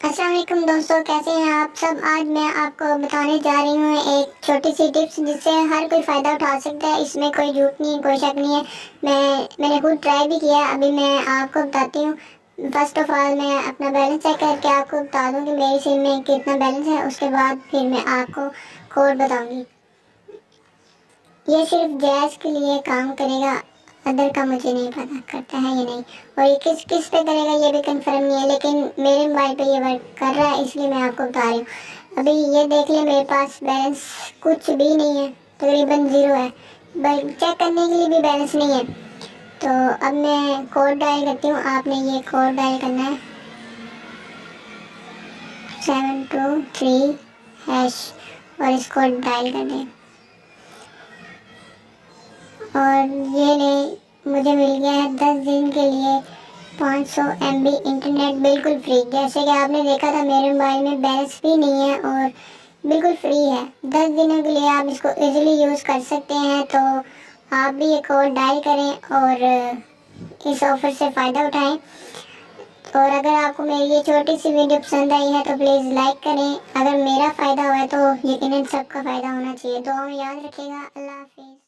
अस्सलाम वालेकुम दोस्तों, कैसे हैं आप सब। आज मैं आपको बताने जा रही हूँ एक छोटी सी टिप्स जिससे हर कोई फ़ायदा उठा सकता है। इसमें कोई झूठ नहीं है, कोई शक नहीं है। मैंने खुद ट्राई भी किया है। अभी मैं आपको बताती हूँ। फर्स्ट ऑफ ऑल मैं अपना बैलेंस चेक करके आपको बता दूँ कि मेरी सिम में कितना बैलेंस है। उसके बाद फिर मैं आपको कोड बताऊँगी। ये सिर्फ जैज़ के लिए काम करेगा, अदर का मुझे नहीं पता करता है या नहीं, और ये किस किस पे करेगा ये भी कंफर्म नहीं है, लेकिन मेरे मोबाइल पे ये वर्क कर रहा है, इसलिए मैं आपको बता रही हूँ। अभी ये देख लें, मेरे पास बैलेंस कुछ भी नहीं है, तकरीबन ज़ीरो है। चेक करने के लिए भी बैलेंस नहीं है। तो अब मैं कोड डायल करती हूँ। आपने ये कोड डायल करना है 723#, और इसको डायल कर दें। और ये ले, मुझे मिल गया है 10 दिन के लिए 500 MB इंटरनेट बिल्कुल फ्री। जैसे कि आपने देखा था मेरे मोबाइल में बैलेंस भी नहीं है और बिल्कुल फ्री है। 10 दिनों के लिए आप इसको इजीली यूज़ कर सकते हैं। तो आप भी ये कोड डायल करें और इस ऑफ़र से फ़ायदा उठाएं। और अगर आपको मेरी ये छोटी सी वीडियो पसंद आई है तो प्लीज़ लाइक करें। अगर मेरा फ़ायदा हुआ है तो यकीनन सबका फ़ायदा होना चाहिए। दुआ में याद रखिएगा। अल्लाह हाफिज़।